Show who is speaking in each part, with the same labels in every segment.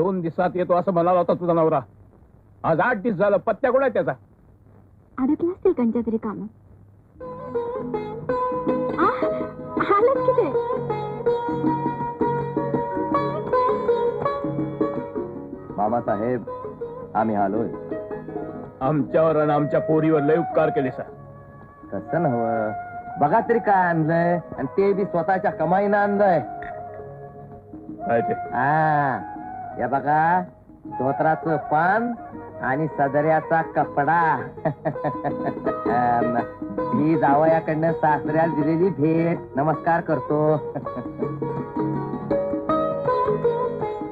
Speaker 1: 2 दिवसात येतो असं म्हणाला होता तुझा नवरा. आज 8 दिवस झालं, पत्त्या कुठे आहे त्याचा?
Speaker 2: अडकला असतील कोणत्या तरी कामात. आलंच की ते.
Speaker 3: मामासाहेब, आम्ही आलोय.
Speaker 1: आमच्यावर आणि आमच्या पोरीवर लय उपकार केले सर.
Speaker 3: कसं नव्ह, बघा तरी काय आणलंय, आणि ते बी स्वतःच्या कमाईनं आणलंय.
Speaker 1: काय ते?
Speaker 3: या बघा, धोत्राचं पान आणि सदऱ्याचा कपडा. ही जावयाकडनं सासऱ्याला दिलेली भेट. नमस्कार करतो.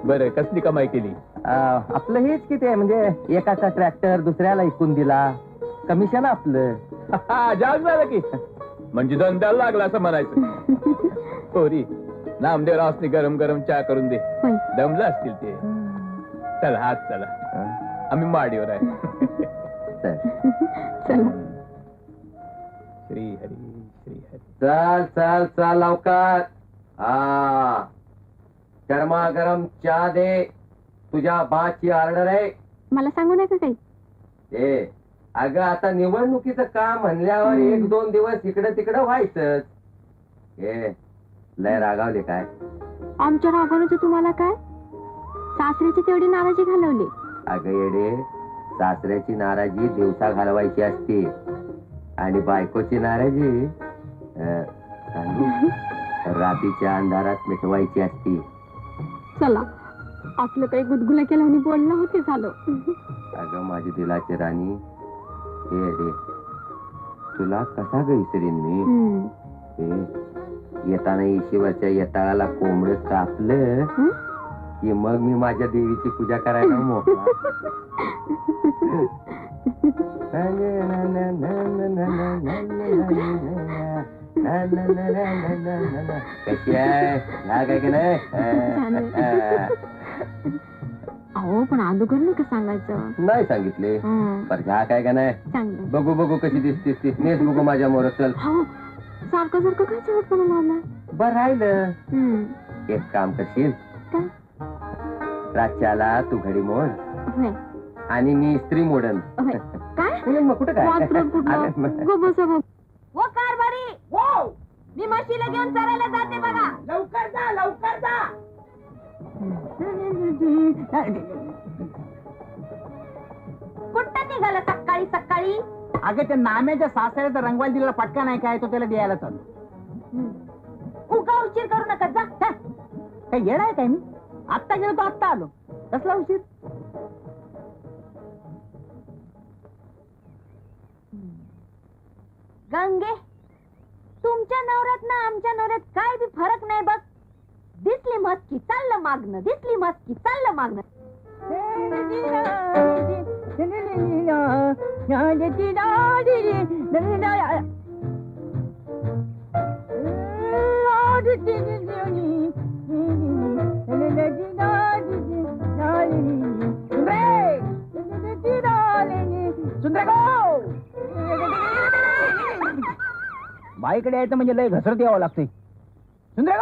Speaker 1: बरं, कसली कमाई केली?
Speaker 3: आपलं हेच किती आहे, म्हणजे एकाचा ट्रॅक्टर दुसऱ्याला इकून दिला, कमिशन आपलं.
Speaker 1: जाग झालं की, म्हणजे धंद्याला लागला असं म्हणायचं. पोरी, नामदेवरावसनी गरम गरम चहा करून दे. दमलं असतील ते. चला हात चला, आम्ही माडीवर आहे. श्री हरी श्री हरी.
Speaker 3: चल चल चल लवकर. गरमागरम चहा दे. तुझ्या बाची ऑर्डर आहे.
Speaker 2: मला सांगू नका काही.
Speaker 3: ए अगं, आता निवडणुकीचं काम म्हणल्यावर 1-2 दिवस इकडे तिकडे व्हायचंच. लय रागावले काय?
Speaker 2: आमच्या रागावण्याचं तुम्हाला काय? सासऱ्याची तेवढी नाराजी घालवली.
Speaker 3: अगं येडे, सासऱ्याची नाराजी दिवसा घालवायची असते, आणि बायकोची नाराजी रात्रीच्या अंधारात मिटवायची असते.
Speaker 2: चला, आपलं काही गुदगुल्या केलं आणि बोलणं होते झालं.
Speaker 3: अगं माझी दिलाची राणी, हे तुला कसा ग विसरीन मी? येताना येशीवरच्या येताळाला कोंबड कापलं की मग मी माझ्या देवीची पूजा करायला मोकळा. कशी आहे? काय की नाही?
Speaker 2: अहो, पण अगोदर नाही का सांगायचं?
Speaker 3: नाही सांगितले, पण ह्या काय का नाही?
Speaker 2: चांगलं.
Speaker 3: बघू बघू कशी दिसतीस ती. नेस बघू माझ्या मोर. चल.
Speaker 2: सारखं सारखं काय शेवटपणा लावला?
Speaker 3: बर राहिलं. एक काम करशील?
Speaker 2: काय?
Speaker 3: रातच्याला तू घडी मोड
Speaker 2: होय.
Speaker 3: आणि मी स्त्री मोडन.
Speaker 2: होय. काय?
Speaker 3: मग कुठं काय?
Speaker 2: वो कारभारी, मी म्हशीला घेऊन चरायला जाते बघा.
Speaker 1: लवकर जा, लवकर जा.
Speaker 2: कुठं निघाला सकाळी सकाळी?
Speaker 4: अगं, त्या नाम्याच्या सासऱ्याचा रंगवायला दिलेला पटका नाही काय, तो त्याला द्यायला चालू.
Speaker 2: उगा उशीर करू नका, जा.
Speaker 4: काय येणार आहे काय? मी आत्ता गेलो तो आत्ता आलो. कसला उशीर?
Speaker 2: गंगे, तुमच्या नवऱ्यात ना आमच्या नवऱ्यात काय बी फरक नाही बघ. दिसली मस्की चाललं मागणं, दिसली मस्की चाललं मागणं.
Speaker 4: बाईकडे यायचं म्हणजे लय घसरत यावं लागतंय. सुंदरे